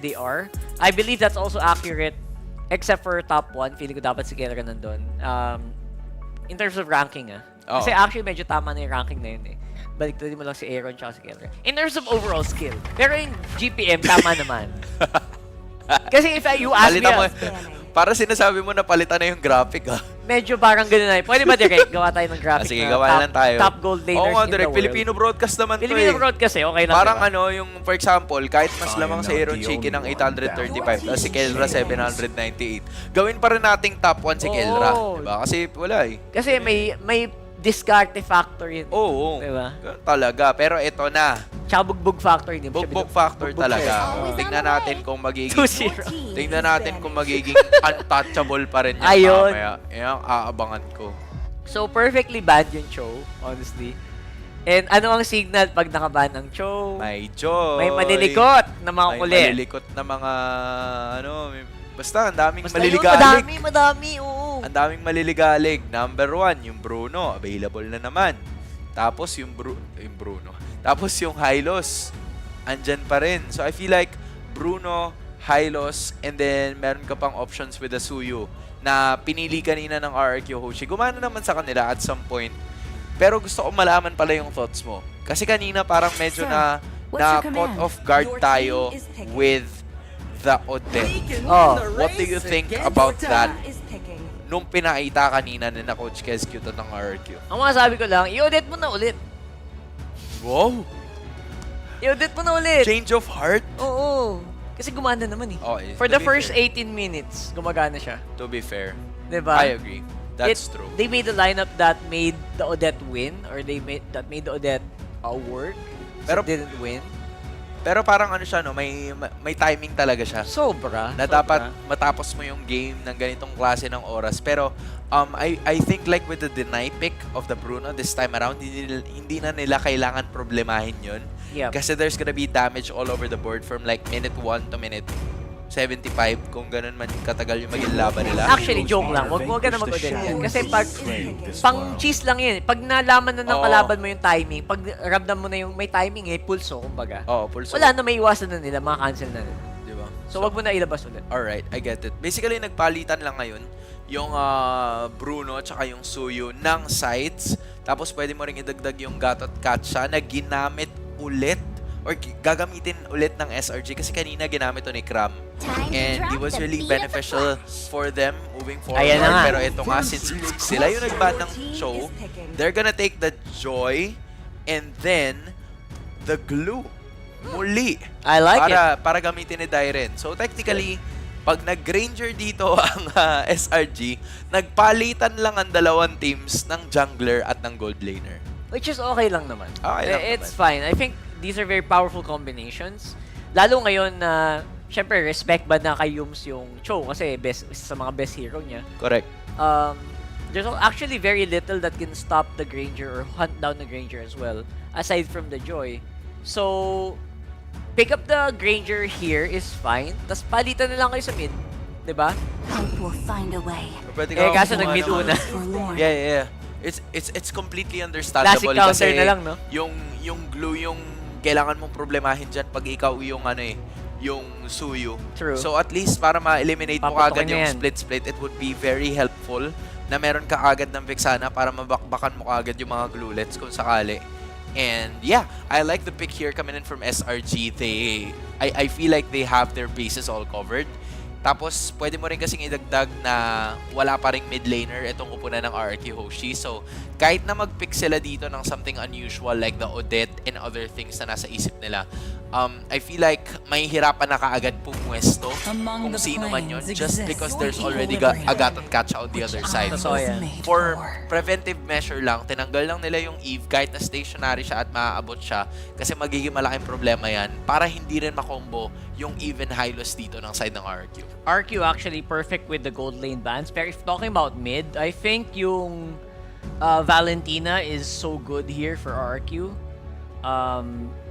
they are. I believe that's also accurate, except for top 1. Feeling ko dapat si Kelra nandun. In terms of ranking, Kasi actually, medyo tama na yung ranking na yun, Balik mo lang si Aaron tsaka si Kelra. In terms of overall skill. Pero yung GPM, tama naman. Kasi if you ask me, para sinasabi mo na palitan na yung graphic, medyo parang gano'n na. Pwede ba direct gawa tayo ng graphic sige, na gawa lang tayo. Top gold laners in direct the world? Filipino broadcast naman Filipino to broadcast okay lang. Parang diba? yung for example, kahit mas lamang si Aaron Chicken ng 835, tapos si Kelra 798, gawin pa rin nating top 1 si Kelra. Diba? Kasi wala Kasi may discarte factor yun. Oo. Diba? Talaga. Pero ito na. Tsaka bugbog factor din. Bugbog factor talaga. Tingnan natin kung magiging 2-0. Tingnan natin kung magiging untouchable pa rin yan Ayun. mamaya. Yan ang aabangan ko. So, perfectly banned yung Cho, honestly. And ano ang signal pag nakaban ang Cho? May joy. May malilikot na mga kulit. May malilikot na mga, basta ang daming maliligalig. Madami, oo. Ang daming maliligalig. Number 1, yung Bruno. Available na naman. Tapos yung Bruno. Tapos yung Hylos. Andyan pa rin. So I feel like Bruno, Hylos, and then meron ka pang options with the Suyu na pinili kanina ng RRQ Hoshi. Gumana naman sa kanila at some point. Pero gusto ko malaman pala yung thoughts mo. Kasi kanina parang medyo na caught off guard tayo with the Odette. What do you think about that? Nung pinaita kanina na Coach Kescuto ng RRQ. Ang masasabi ko lang, i-audit mo na ulit. Wow! I-audit mo na ulit. Change of heart? Oo. Kasi gumana naman For the first 18 minutes, gumagana siya. To be fair. Diba? I agree. That's true. They made a lineup that made the Odette win, or made the Odette work, pero didn't win. Pero parang siya, may timing talaga siya. Sobra. Na dapat matapos mo yung game ng ganitong klase ng oras. Pero I think like with the deny pick of the Bruno this time around, hindi na nila kailangan problemahin yun. Yep. Kasi there's gonna be damage all over the board from like minute 1 to minute 75 kung ganun man katagal yung maging laban nila. Actually, joke lang. Huwag ka na mag-audit yan. Kasi pang cheese lang yun. Pag nalaman na ng kalaban mo yung timing, pag ramdam mo na yung may timing pulso, kumbaga. Pulso. Wala na, may iwasan na nila, cancel na nila. Diba? So, wag mo na ilabas ulit. Alright, I get it. Basically, nagpalitan lang ngayon yung Bruno at yung Suyu ng sides. Tapos, pwede mo rin idagdag yung Gatot Katsa na ginamit ulit or gagamitin ulit ng SRG kasi kanina ginamit to ni Kram. And it was really beneficial for them moving forward. Pero ito nga, since sila yung nag-ban ng show, they're gonna take the Joy and then the Glue. Muli. I like it. Para gamitin ni Dairen. So technically, pag nag-Granger dito ang SRG, nagpalitan lang ang dalawang teams ng Jungler at ng Gold Laner. Which is okay lang naman. It's naman. fine. I think these are very powerful combinations. Lalo ngayon na, syempre, respect ba na kay Yums yung Cho kasi isa sa mga best hero niya. Correct. There's actually very little that can stop the Granger or hunt down the Granger as well, aside from the Joy. So, pick up the Granger here is fine. Tapos palitan na lang kayo sa mid. Diba? Hope will find a way. Kaso nag-mid una. Yeah. It's completely understandable. Classic counter kasi na lang, no? Yung Glue yung kailangan mong problemahin dyan pag ikaw yung yung Suyu. True. So at least para ma-eliminate mo agad yung yan. split, it would be very helpful na meron ka agad ng Vexana para mabakbakan mo agad yung mga Glulets kung sakali. And yeah, I like the pick here coming in from SRG. I feel like they have their bases all covered. Tapos, pwede mo rin kasing idagdag na wala pa ring mid laner itong kupunan ng RRQ Hoshi. So, kahit na mag-pick sila dito ng something unusual like the Odette and other things na nasa isip nila, I feel like may hirapan na kaagad pumwesto kung sino man yun just because there's already a Gatot Katsa on the other side. So, for preventive measure lang, tinanggal lang nila yung Eve kahit na stationary siya at maaabot siya kasi magiging malaking problema yan para hindi rin makombo yung even Hylos dito ng side ng RRQ. RQ actually perfect with the gold lane bans. Pero if talking about mid, I think yung Valentina is so good here for RQ.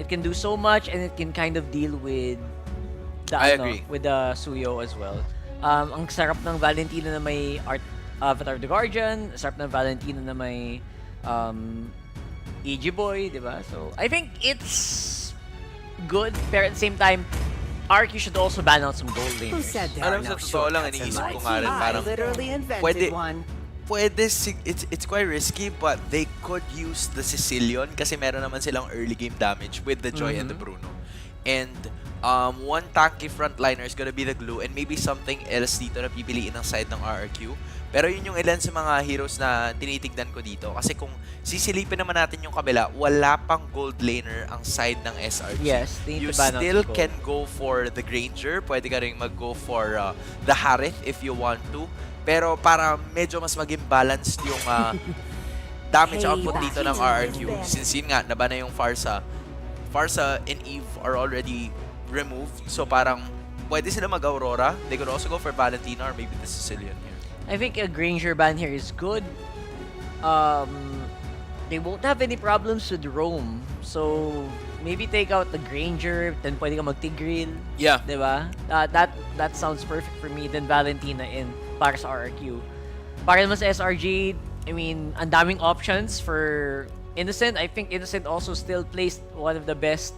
It can do so much and it can kind of deal with the Suyo as well. Ang sarap ng Valentina na may Avatar of the Guardian, sarap ng Valentina na may EG Boy, diba? So I think it's good, pero at the same time, RRQ should also ban out some gold Who laners. said there Alam are sa no totoo lang, shortcuts in iniisip ko life? nga rin, I parang literally invented pwede- one. it's quite risky, but they could use the Sicilian kasi meron naman silang early game damage with the Joy and the Bruno. And one tanky frontliner is gonna be the glue and maybe something else dito na pipiliin ng side ng RRQ. Pero yun yung ilan sa mga heroes na tinitignan ko dito. Kasi kung sisilipin naman natin yung kabila, wala pang gold laner ang side ng SRG. Yes, they need You to ban out still the gold. can go for the Granger. Pwede ka rin mag-go for the Harith if you want to. Pero para medyo mas maging balanced yung damage output dito ng RRQ. Since yun nga, naba na yung Farsa. Farsa and Eve are already removed. So parang pwede sila mag-Aurora. They could also go for Valentina or maybe the Sicilian here. I think a Granger ban here is good. They won't have any problems with roam. So, maybe take out the Granger, then pwede ka mag-Tigreal. Yeah. Diba? That sounds perfect for me. Then Valentina in para sa RRQ. Para naman sa SRG, I mean, ang daming options for Innocent. I think Innocent also still plays one of the best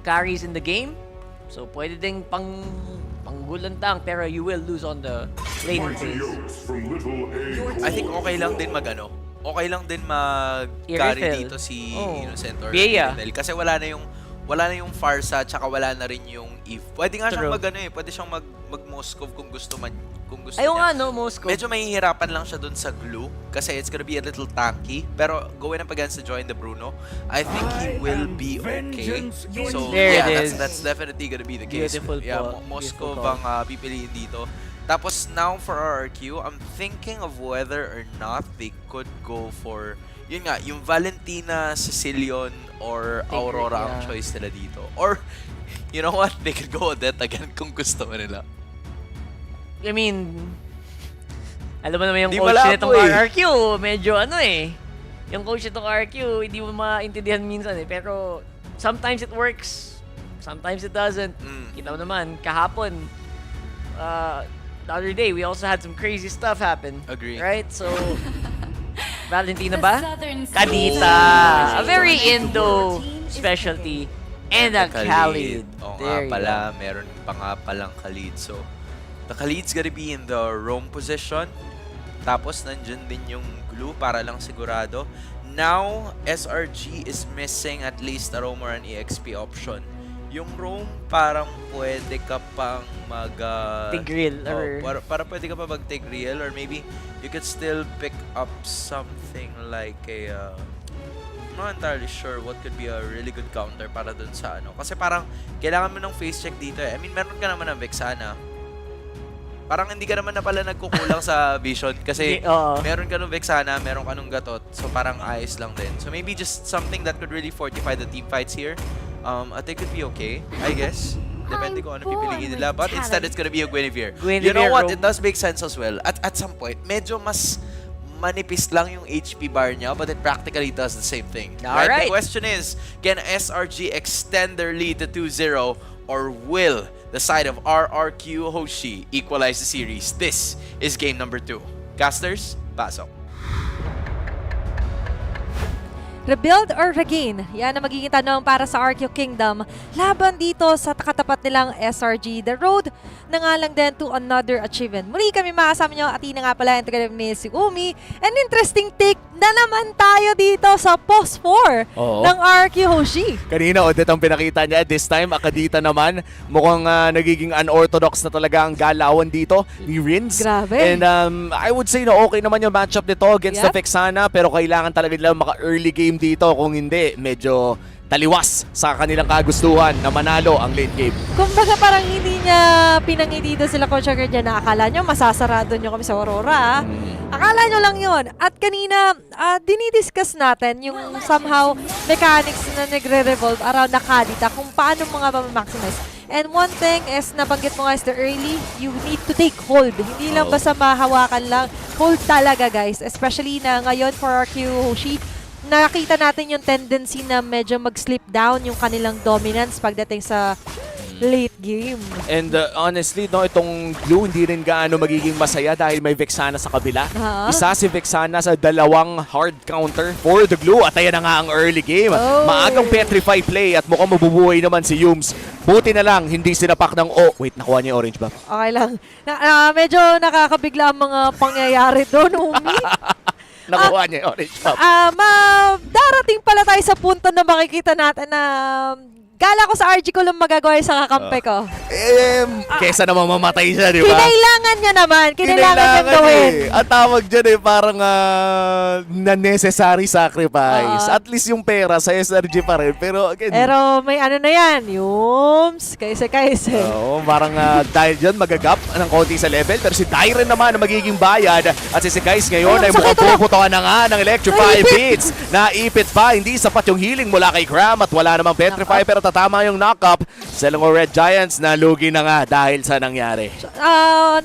carries in the game. So, pwede ding panggulantang, pero you will lose on the laning phase. I think okay lang din okay lang din mag-carry I-refill. dito si Oh. Innocent or Bea. Irithel. Kasi wala na yung Farsa tsaka wala na rin yung Eve. Pwede nga siyang True. pwede siyang mag-Moskov kung gusto Ayaw niya. nga, no, Moscow. Medyo mahihirapan lang siya dun sa glue kasi it's gonna be a little tanky. Pero going up against the Joy and the Bruno, I think he will be okay. So There yeah, it is. that's definitely gonna be the case. Beautiful Yeah, po. Moskov Beautiful ang pipiliin dito. Tapos now for RRQ, I'm thinking of whether or not they could go for yun nga, yung Valentina, Sicilian, or Take Aurora it, ang yeah. choice nila dito. Or, you know what? They could go Odette again kung gusto mo nila. I mean, alam mo naman yung Di coach malabo nitong eh. RRQ, medyo yung coach nitong RRQ, hindi mo maintindihan minsan pero sometimes it works, sometimes it doesn't. Kita mo naman, kahapon, the other day, we also had some crazy stuff happen. Agree. Right? So, Valentina ba? Southern Kadita! A very Indo specialty. And a Khalid. Oo There nga you pala, go. meron pa nga palang Khalid. So, the Khalid's gonna be in the roam position. Tapos, nandyan din yung glue para lang sigurado. Now, SRG is missing at least a roam or an EXP option. Yung roam, parang pwede ka pang mag... Tigreal or... para pwede ka pa mag-take real or maybe you could still pick up something like a... I'm not entirely sure what could be a really good counter para dun sa ano. Kasi parang kailangan mo ng face check dito eh. I mean, meron ka naman ng Vexana. Parang hindi ka naman na pala nagkukulang sa vision kasi Oo. meron ka ng Vexana, meron ka ng Gatot. So parang ayos lang din. So maybe just something that could really fortify the team fights here. I think could be okay, I guess. Depende kung ano pipiliin nila. But instead, it's gonna be a Guinevere. You know what? It does make sense as well. At some point, medyo mas manipis lang yung HP bar niya, but it practically does the same thing. Alright. The question is, can SRG extend their lead to 2-0 or will the side of RRQ Hoshi equalize the series? This is game number 2. Casters, pasok. Rebuild or regain? Yan ang magiging tanong para sa RQ Kingdom. Laban dito sa katapat nilang SRG. The road na nga lang din to another achievement. Muli kami makasama nyo. Atina nga pala, integrative ni si Umi. An interesting take na naman tayo dito sa post 4 Oo. ng RQ Hoshi. Kanina, Odette ang pinakita niya. This time, Akadita naman. Mukhang nagiging unorthodox na talaga ang galawan dito ni Rins. Grabe. And I would say na okay naman yung matchup nito against the Yep. Vexana. Pero kailangan talaga nila maka-early game dito. Kung hindi, medyo taliwas sa kanilang kagustuhan na manalo ang late game. Kumbaga parang hindi niya pinangiti dito sila Coach Agard dyan na akala nyo masasarado nyo kami sa Aurora. Akala nyo lang yon. At kanina, dinidiscuss natin yung somehow mechanics na nagre-revolve around na Kadita kung paano mga ma-maximize. And one thing is, nabanggit mo nga is the early, you need to take hold. Hindi lang basta mahawakan lang. Hold talaga guys. Especially na ngayon for RQ Hoshi, nakita natin yung tendency na medyo mag-slip down yung kanilang dominance pagdating sa late game. And honestly, no, itong Blue hindi rin gaano magiging masaya dahil may Vexana sa kabila. Isa si Vexana sa dalawang hard counter for the Blue. At ayan na nga ang early game. Maagang Petrify play at mukhang mabubuhay naman si Yums. Buti na lang, hindi sinapak ng wait, nakuha niya yung orange buff. Okay lang. Medyo nakakabigla ang mga pangyayari doon, Umi. Nakuha niya yung orange buff. Darating pala tayo sa punto na makikita natin na gala ko sa RG ko lang magagawa yung sa kakampi ko. Kesa naman mamatay siya, di ba? Kinailangan niya naman. Kinailangan niya gawin. Ang tawag dyan parang na-necessary sacrifice. At least yung pera sa SRG pa rin. Pero again... Pero may ano na yan, Yums, kaise. Oo, parang dahil dyan magagap ng konti sa level. Pero si Dyren naman ang magiging bayad. At si Kais ngayon ay mukhang puputoan na nga ng Electrify Beats. Naipit pa, hindi sapat yung healing mula kay Cram at wala namang Petrify. Pero tatama yung knock-up. Selangor Red Giants na lugi na nga dahil sa nangyari.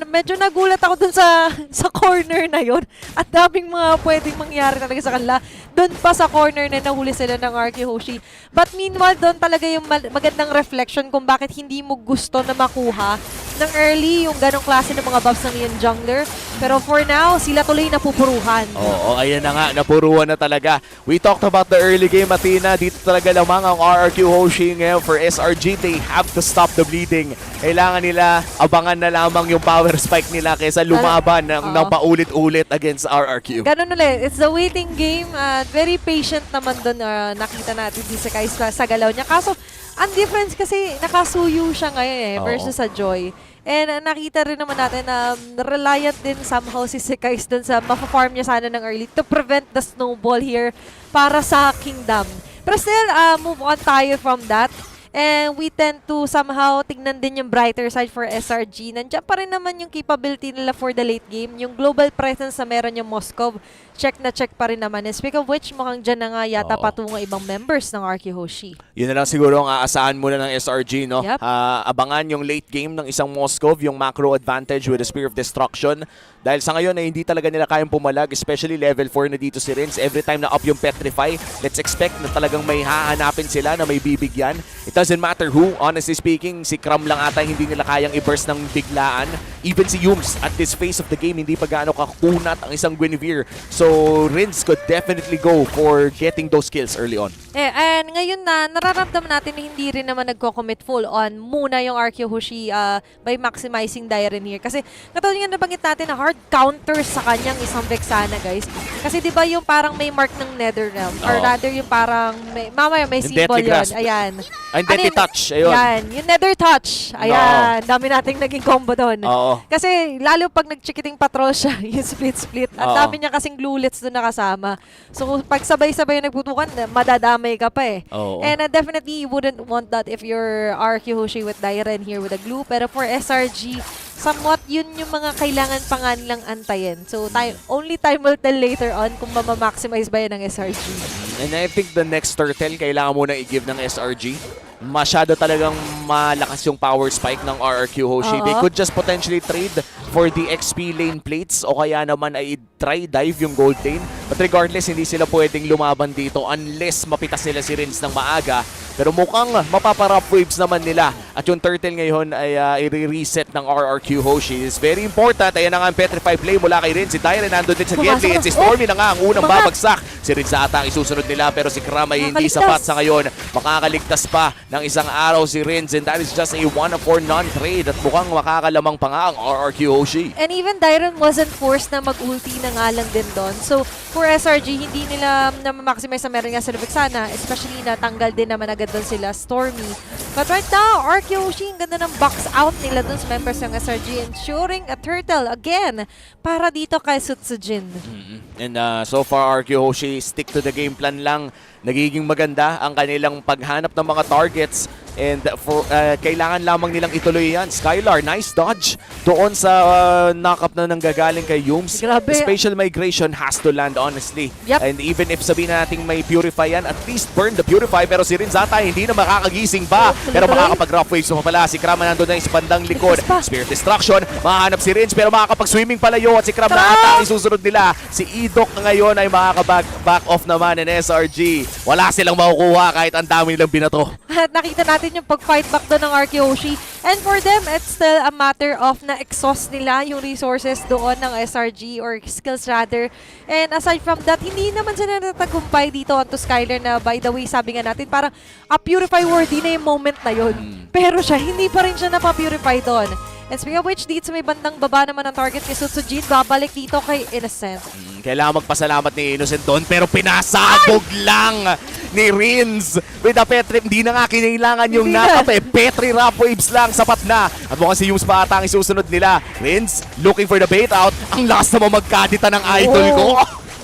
Medyo nagulat ako dun sa corner na yon. At daming mga pwedeng mangyari talaga sa kanila. Doon pa sa corner na nahuli sila ng RRQ Hoshi. But meanwhile, doon talaga yung magandang reflection kung bakit hindi mo gusto na makuha ng early yung ganong klase ng mga buffs ng yung jungler. Pero for now, sila tuloy napupuruhan. Oo, ayan na nga, napuruhan na talaga. We talked about the early game, Athena. Dito talaga lamang ang RRQ Hoshi ngayon for SRG. They have to stop the bleeding. Kailangan nila abangan na lamang yung power spike nila kaysa lumaban ng paulit-ulit against RRQ. Ganun ulit. It's the waiting game. Very patient naman doon. Nakita natin si Sakai sa galaw niya. Kaso, ang difference kasi nakasuyo siya ngayon versus sa Joy. And nakita rin naman natin na reliant din somehow si Sekais dun sa mapa-farm niya sana ng early to prevent the snowball here para sa Kingdom. Pero still, move on tayo from that. And we tend to somehow tignan din yung brighter side for SRG. Nandiyan pa rin naman yung capability nila for the late game. Yung global presence na meron yung Moscow, check na check pa rin naman. And speak of which, mukhang dyan na nga yata patungo ibang members ng RRQ Hoshi. Yun na lang siguro ang aasahan muna ng SRG, no? Yep. Abangan yung late game ng isang Moscow, yung macro advantage with the Spear of Destruction. Dahil sa ngayon ay hindi talaga nila kayang pumalag, especially level 4 na dito si Rins. Every time na up yung Petrify, let's expect na talagang may hahanapin sila na may bibigyan. It doesn't matter who, honestly speaking, si Cram lang ata hindi nila kayang i-burst ng biglaan. Even si Yums at this phase of the game, hindi pa gaano kakunat ang isang Guinevere. So Rins could definitely go for getting those kills early on. And ngayon na, nararamdaman natin na hindi rin naman nagko-commit full on muna yung RRQ Hoshi by maximizing Dyren here. Kasi katulad nga nabanggit natin na hard counter sa kanyang isang Vexana, guys. Kasi di ba yung parang may mark ng Netherrealm? Or rather yung parang, mamaya may symbol yun. Ayan. Deadly Touch, ayun. Yan, yung Nether Touch. Ayan, dami nating naging combo doon. Kasi lalo pag nag-chikiting patrol siya, yung split-split, ang dami niya kasing glulets doon nakasama. So pag sabay-sabay yung nagputukan, madadamay ka pa eh. And definitely you wouldn't want that if you're RRQ Hoshi with Dyren here with a glue. Pero for SRG, somewhat yun yung mga kailangan pa nga nilang antayin. So only time will tell later on kung mamamaximize ba yan ng SRG. And I think the next turtle kailangan muna i-give ng SRG. Masyado talagang malakas yung power spike ng RRQ Hoshi. They could just potentially trade for the XP lane plates o kaya naman ay try dive yung gold lane. But regardless, hindi sila pwedeng lumaban dito unless mapitas nila si Rins ng maaga. Pero mukhang mapaparap waves naman nila. At yung turtle ngayon ay i-reset ng RRQ Hoshi. It's very important. Ayan na nga ang Petrify play mula kay Rins. Si Dyren nandun din sa gateway. At si Stormy na nga ang unang babagsak. Si Rins ata ang isusunod nila pero si Kram ay hindi sapat sa ngayon. Makakaligtas pa ng isang araw si Rins. And that is just a 1-4 non-trade. At mukhang makakalamang pa nga ang RRQ Hoshi. And even Dyren wasn't forced na mag-ulti na nga lang din doon. So for SRG, hindi nila na-maximize na meron nga sa Vexana. Especially na tanggal din naman agad doon sila Stormy. But right now, RRQ Hoshi, ang ganda ng box out nila doon sa members ng SRG, ensuring a turtle again para dito kay Sutsujin. And so far, RRQ Hoshi stick to the game plan lang. Nagiging maganda ang kanilang paghanap ng mga targets. And for kailangan lamang nilang ituloy yan. Skylar, nice dodge doon sa knock-up na nanggagaling kay Yums. Grabe. Spatial migration has to land, honestly. Yep. And even if sabihin natin may purify yan, at least burn the purify. Pero si Rinzata hindi na makakagising pa. Pero makakapag-rough waves pa pala. Si Kram nandun na yung bandang likod. Spirit Destruction, mahanap si Rins pero makakapag-swimming pala yun. At si Kram na ata ang isusunod nila. Si Idok ngayon ay makaka-back off naman in SRG. Wala silang makukuha kahit ang dami nilang binato. At nakita natin yung pag-fight back doon ng RRQ Hoshi. And for them, it's still a matter of na-exhaust nila yung resources doon ng SRG or skills rather. And aside from that, hindi naman sila natagumpay dito onto Skyler na by the way, sabi nga natin, parang purify worthy na yung moment na yun. Pero siya, hindi pa rin siya napapurify doon. And speaking of which, dito sa may bandang baba naman ang target ni Sutsujin, babalik dito kay Innocent. Kailangan magpasalamat ni Innocent doon pero pinasabog lang ni Rins with a Petri. Hindi na nga kinailangan yung knock-up eh. Petri Wrap Waves lang, sapat na. At mukhang si Yums pa ata ang isusunod nila. Rins looking for the bait out. Ang last naman magkadita ng idol ko.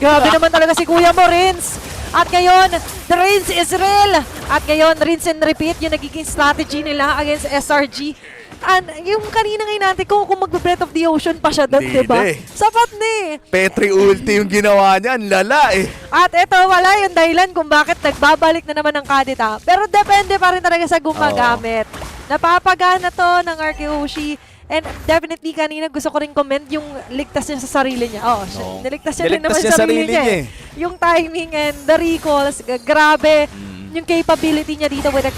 Grabe naman talaga si Kuya mo, Rins. At ngayon, the Rins is real. At ngayon, rinse and repeat yung nagiging strategy nila against SRG. And yung kanina ngayon natin, kung mag-Breath of the Ocean pa siya doon, diba? Sapat na eh. Petri ulti yung ginawa niya, ang lala eh. At ito, wala yung dahilan kung bakit nagbabalik na naman ng kadita. Pero depende pa rin talaga sa gumagamit. Napapagana to ng RRQ Hoshi. And definitely kanina gusto ko rin comment yung ligtas niya sa sarili niya. Niligtas niya rin naman sa sarili niya eh. Yung timing and the recalls, grabe. Yung capability niya dito with the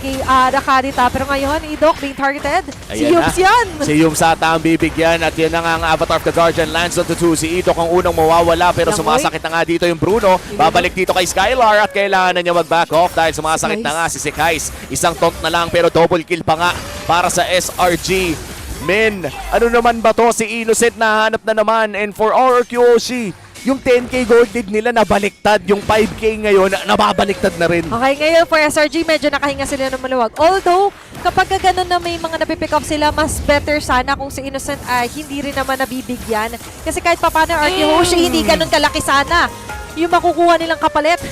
kadita. Pero ngayon, Idok being targeted. Si Yums yan. Si Yums ata ang bibigyan. At yan na nga ang Avatar of the Guardian lands on to 2. Si Idok ang unang mawawala pero sumasakit na nga dito yung Bruno. Babalik dito kay Skylar at kailangan na niya mag-back off dahil sumasakit na nga si Sekais. Isang taunt na lang pero double kill pa nga para sa SRG. Men, ano naman ba to? Si Innocent nahanap na naman. And for RRQ Hoshi, yung 10k gold lead nila nabaliktad. Yung 5k ngayon, nababaliktad na rin. Okay, ngayon for SRG, medyo nakahinga sila ng maluwag. Although, kapag ganun na may mga napipick up sila, mas better sana kung si Innocent ay hindi rin naman nabibigyan. Kasi kahit papano, RRQ Hoshi, hindi ganun kalaki sana yung makukuha nilang kapalit.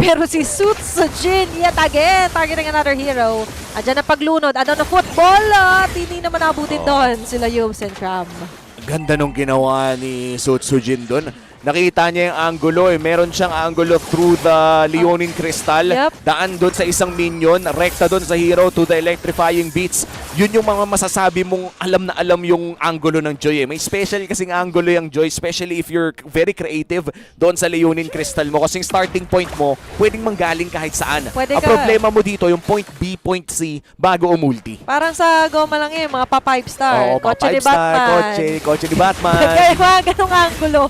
Pero si Sutsujin, yet again, targeting another hero. Adyan na paglunod, adyan na football, at hindi naman nabutin doon sila Yums and Cram. Ganda nung ginawa ni Sutsujin doon. Nakita niya yung angulo eh. Meron siyang angulo through the Leonine Crystal. Daan doon sa isang minion. Rekta doon sa hero to the electrifying beats. Yun yung mga masasabi mong alam na alam yung angulo ng Joy eh. May special kasing angulo yung Joy, especially if you're very creative doon sa Leonine Crystal mo. Kasi yung starting point mo, pwedeng manggaling kahit saan. Ang problema mo dito, yung point B, point C, bago umulti. Parang sa Goma lang yun, mga pa-5-star. Oo, Kotse ni pa-5 star, Batman. kotse ni Batman. Kaya mga ganong angulo.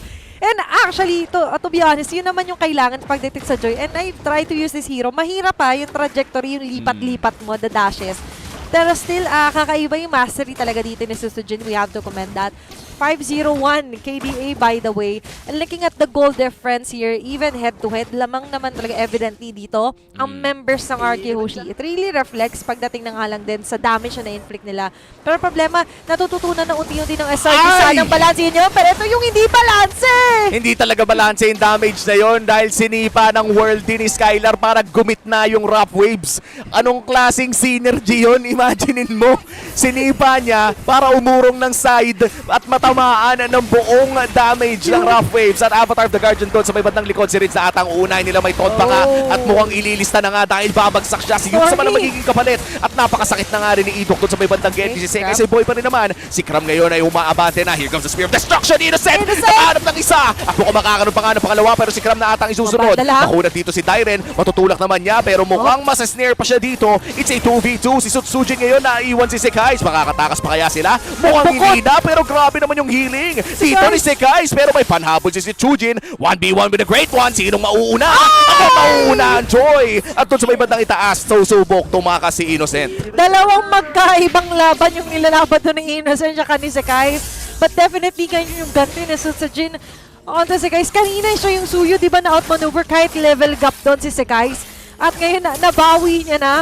And actually, to be honest, yun naman yung kailangan pagdating sa Joy. And I try to use this hero. Mahirap pa yung trajectory, yung lipat-lipat mo, the dashes. Pero still, kakaiba yung mastery talaga dito ni Sutsujin. We have to commend that. 501 KDA by the way. And looking at the goal difference here, even head-to-head, lamang naman talaga evidently dito ang members ng RRQ Hoshi. It really reflects pagdating na nga lang din sa damage na inflict nila. Pero problema, natututunan na unti-unti ng SRG sanang balansin nyo. Pero ito yung hindi balanse! Hindi talaga balanse yung damage na yon dahil sinipa ng world din ni Skylar para gumitna yung Wrap Waves. Anong klaseng synergy yon? Imaginein mo, sinipa niya para umurong ng side at matamaan ng buong damage ng Wrap Waves at Avatar of the Guardian doon sa may bandang likod. Si Rids na atang unay nila, may taunt pa nga at mukhang ililista na nga dahil babagsak siya. Si Yums naman ang magiging kapalit at napakasakit na nga rin ni Idok doon sa may bandang Genji. Si Sekay sa boy pa rin naman. Si Cram ngayon ay umaabante na. Here comes the Spear of Destruction. Innocent! Nakahanap ng isa! At mukhang makakaroon pa nga ng pangalawa pero si Cram na atang isusunod. Nakunat dito si Dyren. Matutulak naman niya pero mukhang masasnare pa siya dito. It's a 2v2. Si Sutsujin ngayon naiwan si Sekay. Makakatakas pa kaya sila? Mukhang hindi na pero grabe naman yung healing. Dito ni Sekay pero may panhabol si Sutsujin. 1v1 with the Great One. Sinong mauuna? Ako mauuna ang Joy. At doon sa may bandang itaas, susubok tumakas si Innocent. Dalawang magkaibang laban yung nilalaban doon ni Innocent at ni Sekay. But definitely ganyan yung ganti ni Sutsujin. Onto si Sekay. Kanina siya yung suyo, di ba na outmaneuver kahit level gap doon si Sekay. At ngayon nabawi niya na.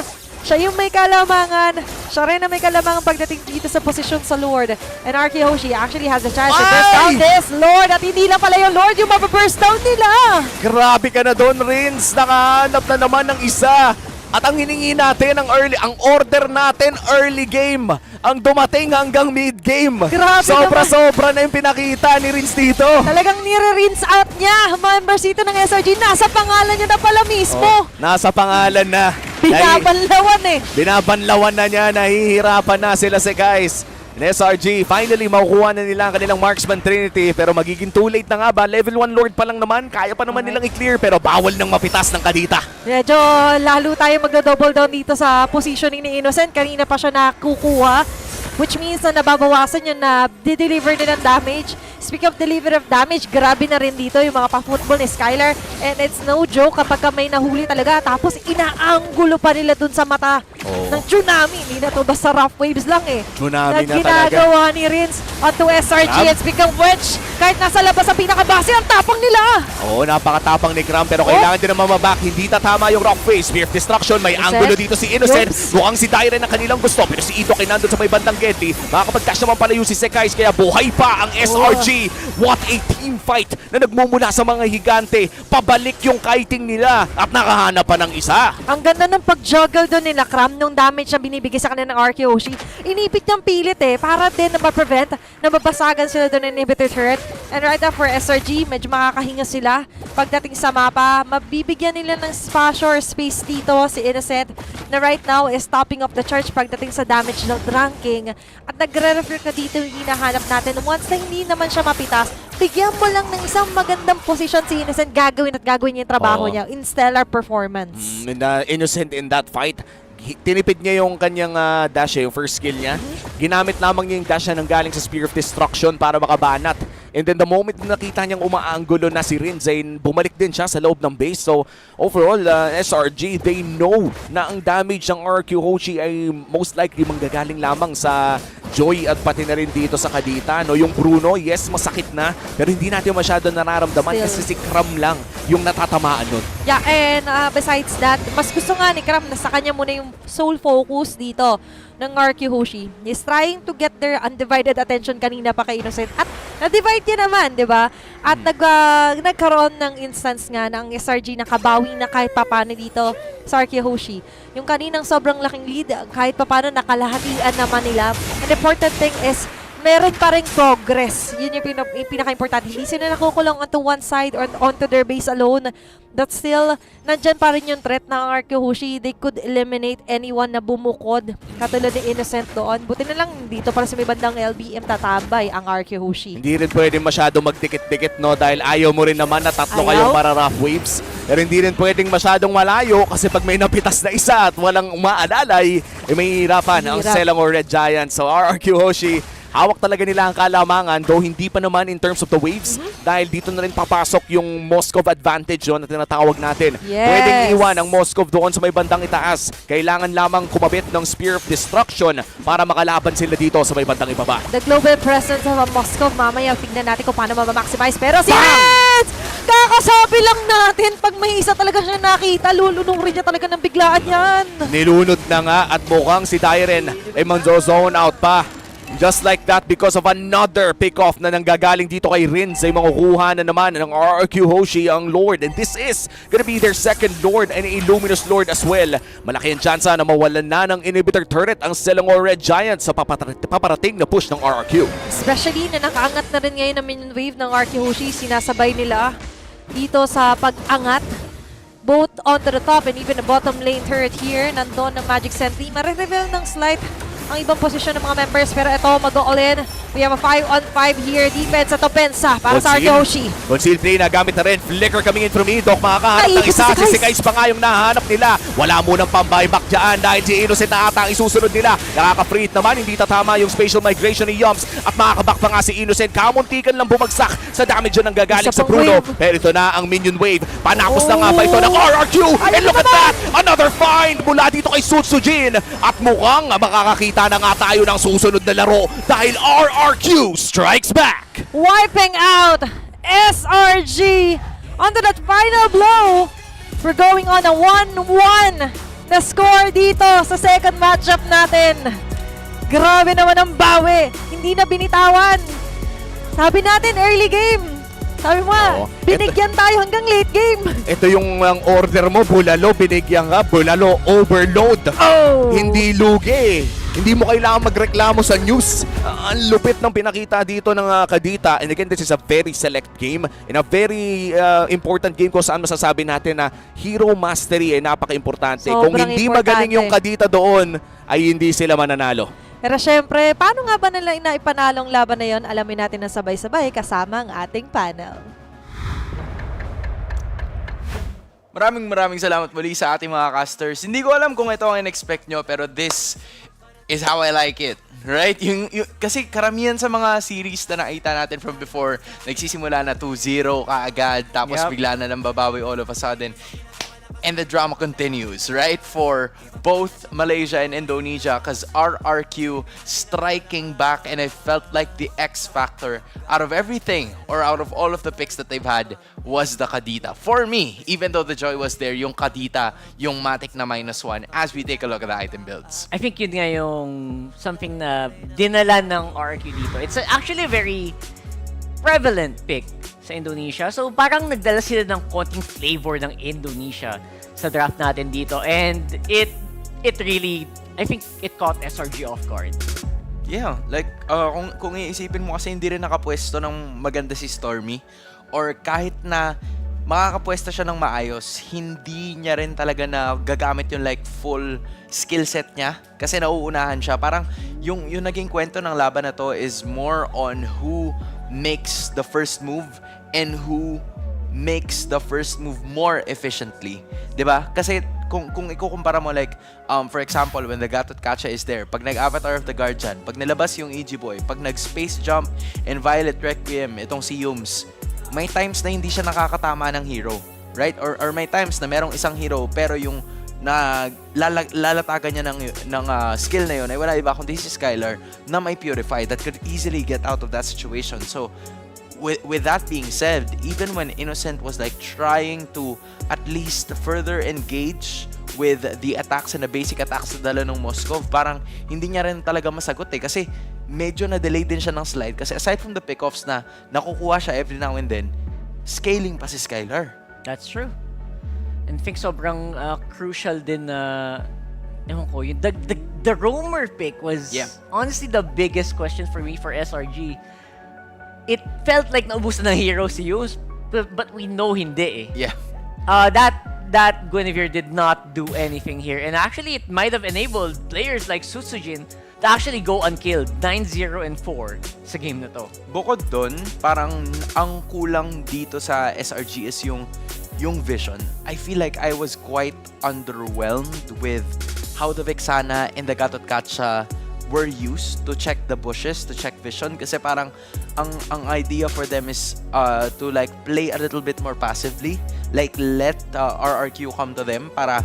Siya yung may kalamangan. Siya rin na may kalamangan pagdating dito sa posisyon sa Lord. And RRQ Hoshi actually has a chance to burst down this Lord. At hindi lang pala yung Lord yung mapaburst down nila. Grabe ka na doon, Rins. Nakahanap na naman ng isa. At ang hiningi natin, ang order natin, early game. Ang dumating hanggang mid-game. Sobra-sobra na yung pinakita ni Rins dito. Talagang nire-rinse out niya. Members dito ng SRG, nasa pangalan niya na pala mismo. Nasa pangalan na. Binabanlawan eh. Binabanlawan na niya, nahihirapan na sila si guys. And SRG, finally, makukuha na nila ang kanilang Marksman Trinity. Pero magiging too late na nga ba? Level 1 Lord pa lang naman. Kaya pa naman nilang i-clear. Pero bawal nang mapitas ng Kadita. Medyo lalo tayo magdo-double down dito sa positioning ni Innocent. Kanina pa siya nakukuha. Which means na nababawasan yun na di-deliver din ng damage. Speaking of delivery of damage, grabe na rin dito yung mga pa-football ni Skylar. And it's no joke kapag may nahuli talaga. Tapos inaanggulo pa nila dun sa mata ng tsunami. Hindi na to basta rough waves lang eh. Tsunami na talaga. Ginagawa ni Rins onto SRG. And speaking of which, kahit nasa labas ang pinakabase, ang tapang nila. Oo, napakatapang ni Cram pero kailangan din naman mabak. Hindi tatama yung rock face. Spear of Destruction. May angulo dito si Innocent. Mukhang si Dairen ang kanilang gusto. Pero si Ito nandun sa may bandang Getty. Makakapag-cash naman pala yung si Sekais. Kaya buhay pa ang SRG. What a team fight na nagmumula sa mga higante. Pabalik yung kiting nila at nakahanap pa ng isa. Ang ganda ng pag-juggle doon nila, Cram, nung damage na binibigay sa kanila ng RRQ Hoshi. Inipit niyang pilit eh, para din na ma-prevent na mabasagan sila doon ng inhibitor turret. And right now for SRG, medyo makakahinga sila. Pagdating sa mapa, mabibigyan nila ng spatial or space dito si Innocent na right now is topping of the charge pagdating sa damage ng ranking. At nagre-reflect na dito yung hinahanap natin. Once na hindi naman siya mapitas, bigyan mo lang ng isang magandang position si Innocent, gagawin niya yung trabaho niya in stellar performance. Innocent in that fight. Tinipid niya yung kanyang dash, yung first skill niya. Ginamit lamang niya yung dash na nanggaling sa Spear of Destruction para makabanat. And then the moment na nakita niyang umaanggulo na si Rinzain, bumalik din siya sa loob ng base. So overall, SRG, they know na ang damage ng RRQ Hoshi ay most likely manggagaling lamang sa Joy at pati na rin dito sa Kadita. No? Yung Bruno, yes, masakit na. Pero hindi natin masyado nararamdaman kasi si Cram lang yung natatamaan nun. Yeah, and besides that, mas gusto nga ni Cram na sa kanya muna yung sole focus dito ng RRQ Hoshi. He's trying to get their undivided attention kanina pa kay Innocent. At na-divide niya naman, di ba? At nagkaroon ng instance nga ng SRG na kabawi na kahit papano dito sa RRQ Hoshi. Yung kaninang sobrang laking lead, kahit papano nakalahatian naman nila. And the important thing is, meron pa rin progress. Yun yung pinaka-importante. Hindi sila nakukulong onto one side or onto their base alone. But still, nandyan pa rin yung threat ng RRQ Hoshi. They could eliminate anyone na bumukod. Katulad ni Innocent doon. Buti na lang dito para sa may bandang LBM tatambay ang RRQ Hoshi. Hindi rin pwede masyado magdikit-dikit, no? Dahil ayaw mo rin naman na tatlo kayong para-rough waves. Pero hindi rin pwedeng masyadong malayo kasi pag may napitas na isa at walang umaalalay, may hirapan ang Selangor Red Giants. So RRQ Hoshi, hawak talaga nila ang kalamangan, though hindi pa naman in terms of the waves dahil dito na rin papasok yung Moskov advantage yun na tinatawag natin. Yes. Pwedeng iwan ang Moskov doon sa may bandang itaas. Kailangan lamang kumabit ng Spear of Destruction para makalaban sila dito sa may bandang ibaba. The global presence of Moskov, mamaya tignan natin kung paano ma-maximize. Pero si Reds! Kakasabi lang natin, pag may isa talaga siya nakita, lulunong rin niya talaga ng biglaan yan. Nilunod na nga at mukhang si Dairen ay manzo-zone out pa. Just like that, because of another pick-off na nanggagaling dito kay Rins ay makukuha na naman ng RRQ Hoshi ang Lord. And this is gonna be their second Lord and a Luminous Lord as well. Malaki ang tsansa na mawalan na ng inhibitor turret ang Selangor Red Giants sa paparating na push ng RRQ. Especially na nakaangat na rin ngayon ang minion wave ng RRQ Hoshi. Sinasabay nila dito sa pag-angat. Both onto the top and even the bottom lane turret here. Nandun ng Magic Sentry. Marireveal ng slight ang ibang posisyon ng mga members, pero ito mag-all-in. We have a 5-on-5 here. Defense at opensa para sa RRQ Hoshi. Conceal play na gamit na rin. Flicker coming in from Edok. Makakahanap ng isa. Si Sekais pa nga yung nahanap nila. Wala munang pang-buyback dyan dahil si Innocent na ata ang isusunod nila. Nakaka-free naman. Hindi tatama yung spatial migration ni Yoms. At makakaback pa nga si Innocent. Kamuntikan lang bumagsak sa damage yun ang gagaling sa Bruno. Pero ito na ang minion wave. Panapos na nga ba ito ng RRQ? And look at that! Another find mula dito kay Sutsujin. At mukhang makakakita na nga tayo ng susunod na laro dahil RRQ strikes back. Wiping out SRG onto that final blow. We're going on a 1-1 na score dito sa second matchup natin. Grabe naman ang bawi. Hindi na binitawan. Sabi natin early game. Sabi mo, binigyan tayo hanggang late game. Ito yung order mo, bulalo, binigyan ka, bulalo, overload. Hindi lugi. Hindi mo kailangan magreklamo sa news. Ang lupit ng pinakita dito ng Kadita. And again, this is a very select game. And a very important game kung saan masasabi natin na hero mastery ay napaka-importante. Kung hindi magaling yung Kadita doon, ay hindi sila mananalo. Pero syempre, paano nga ba nila inaipanalong laban na yon? Alamin natin ng sabay-sabay kasama ang ating panel. Maraming salamat muli sa ating mga casters. Hindi ko alam kung ito ang in-expect nyo, pero this is how I like it. Right? Kasi karamihan sa mga series na nakita natin from before, nagsisimula na 2-0 kaagad, tapos bigla na lang babawi all of a sudden. And the drama continues, right? For both Malaysia and Indonesia, because RRQ striking back, and I felt like the X factor out of everything, or out of all of the picks that they've had, was the Kadita. For me, even though the joy was there, yung Kadita, yung Matic na -1, as we take a look at the item builds. I think yun nga yung something na dinala ng RRQ dito. It's actually a very prevalent pick sa Indonesia. So parang nagdala sila ng konting flavor ng Indonesia sa draft natin dito. And it really, I think it caught SRG off guard. Yeah, like kung iisipin mo kasi hindi rin nakapwesto ng maganda si Stormy, or kahit na makakapwesto siya ng maayos, hindi niya rin talaga na gagamit yung like full skill set niya kasi nauunahan siya. Parang yung naging kwento ng laban na to is more on who makes the first move and who makes the first move more efficiently. 'Di ba? Kasi kung ikukumpara mo like for example, when the Gatot Kacha is there, pag nag-Avatar of the Guardian, pag nilabas yung EG Boy, pag nag-Space Jump and Violet Requiem, itong si Yums, may times na hindi siya nakakatama ng hero, right? Or may times na merong isang hero pero yung lalatagan niya ng skill na yun ay wala iba kundi si Skylar na may Purify that could easily get out of that situation. So with that being said, even when Innocent was like trying to at least further engage with the attacks and the basic attacks na dala ng Moskov, parang hindi niya rin talaga masagot kasi medyo na-delay din siya ng slide kasi aside from the pickoffs na nakukuha siya every now and then, scaling pa si Skylar. That's true. And I think sobrang crucial din na ewan ko, the roamer pick was honestly the biggest question for me for SRG. It felt like naubusan ng hero si Yus, but we know hindi eh. Yeah. That Guinevere did not do anything here, and actually it might have enabled players like Sutsujin to actually go unkilled, 9-0 and 4 sa game na to. Bukod dun, parang ang kulang dito sa SRG is yung vision. I feel like I was quite underwhelmed with how the Vexana and the Gatot Kacha were used to check the bushes, to check vision, kasi parang ang idea for them is to like play a little bit more passively, like let RRQ come to them para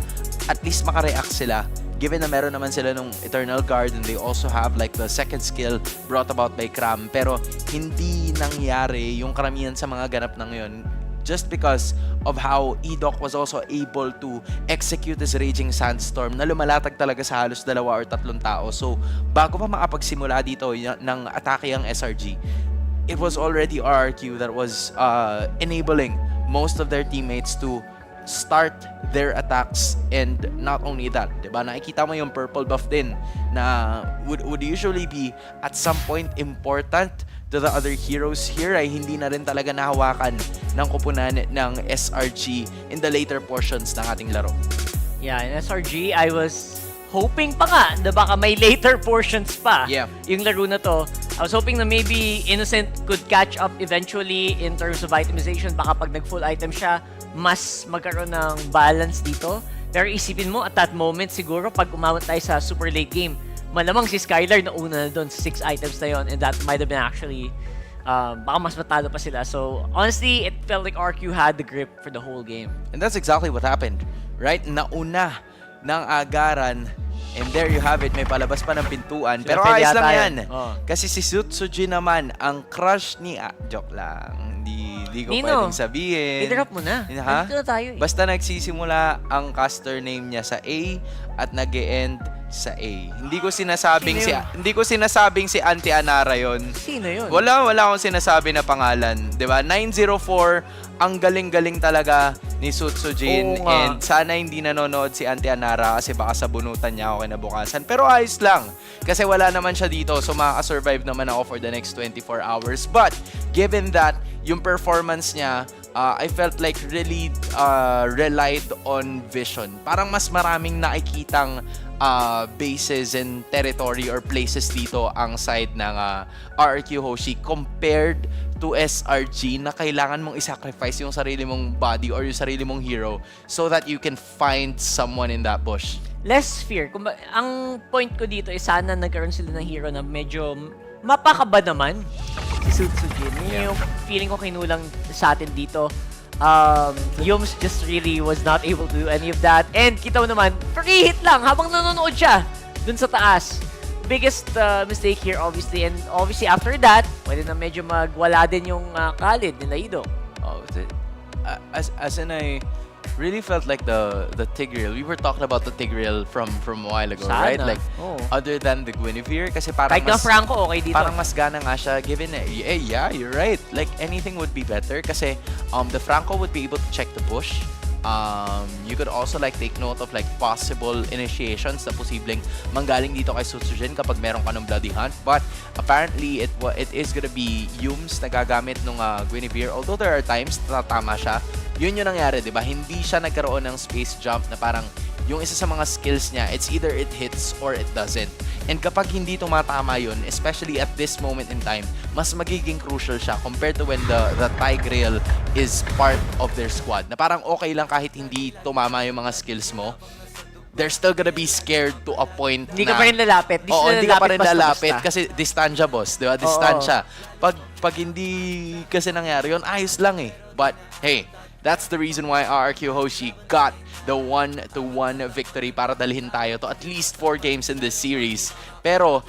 at least makareact sila, given na meron naman sila nung Eternal Guard and they also have like the second skill brought about by Kram, pero hindi nangyari yung karamihan sa mga ganap na ngayon just because of how Edok was also able to execute this Raging Sandstorm na lumalatag talaga sa halos 2 or 3 tao. So, bago pa makapagsimula dito ng atake ang SRG, it was already RRQ that was enabling most of their teammates to start their attacks. And not only that, diba? Nakikita mo yung purple buff din na would usually be at some point important to the other heroes here ay hindi na rin talaga nahawakan ng kupunan ng SRG in the later portions ng ating laro. Yeah, in SRG, I was hoping pa nga na baka may later portions pa yung laro na to. I was hoping na maybe Innocent could catch up eventually in terms of itemization. Baka pag nag-full item siya, mas magkaroon ng balance dito. Pero isipin mo, at that moment siguro, pag umawat tayo sa super late game, malamang si Skylar na una na doon sa 6 items na yon, and that might have been actually baka mas matalo pa sila. So honestly, it felt like RQ had the grip for the whole game. And that's exactly what happened, right? Nauna ng agaran, and there you have it, may palabas pa ng pintuan. Pero ayos lang yan. Kasi si Sutsuji naman, ang crush ni... joke lang. Hindi ko pwedeng sabihin. I-drop mo na. Ha? Dito na tayo eh. Basta nagsisimula ang caster name niya sa A at nag-e-end sa A. Hindi ko sinasabing si Auntie Anara yon. Sino yun? Wala akong sinasabi na pangalan, 'di ba? 904, ang galing-galing talaga ni Sutsujin, and sana hindi nanonood si Auntie Anara kasi baka sabunutan niya ako kinabukasan. Pero ayos lang kasi wala naman siya dito, so makaka-survive naman ako for the next 24 hours. But given that yung performance niya, I felt like really relied on vision. Parang mas maraming nakikitang bases and territory or places dito ang side ng RRQ Hoshi compared to SRG na kailangan mong isacrifice yung sarili mong body or yung sarili mong hero so that you can find someone in that bush. Less fear. Ang point ko dito is sana nagkaroon sila ng hero na medyo mapakaba naman. Si Sutsujin. Yun yung feeling ko kinulang sa atin dito. Yums just really was not able to do any of that. And kita mo naman, free hit lang habang nanonood siya dun sa taas. Biggest mistake here obviously. And obviously after that, pwede na medyo magwala din yung Khalid ni Laido. Oh, as in I really felt like the Tigreal. We were talking about the Tigreal from a while ago, Sana. right? Like other than the Guinevere kasi parang Kahit na Franco okay dito. Parang mas gana nga siya given yeah, you're right. Like anything would be better kasi the Franco would be able to check the bush. You could also like take note of like possible initiations na posibleng manggaling dito kay Sutsujin kapag meron ka ng Bloody Hunt. But apparently it is gonna be Yums na gagamit nung Guinevere. Although there are times na tama siya. Yun yung nangyari, di ba? Hindi siya nagkaroon ng space jump na parang yung isa sa mga skills niya, it's either it hits or it doesn't. And kapag hindi tumatama yun, especially at this moment in time, mas magiging crucial siya compared to when the Tigreal is part of their squad. Na parang okay lang kahit hindi tumama yung mga skills mo, they're still gonna be scared to a point Hindi na... ka pa rin lalapit. Hindi ka pa rin lalapit basta. kasi distansya, boss. Di ba? Distansya. Pag hindi kasi nangyari yun, ayos lang eh. But hey, that's the reason why RRQ Hoshi got the 1-1 victory para dalhin tayo to at least 4 games in this series. Pero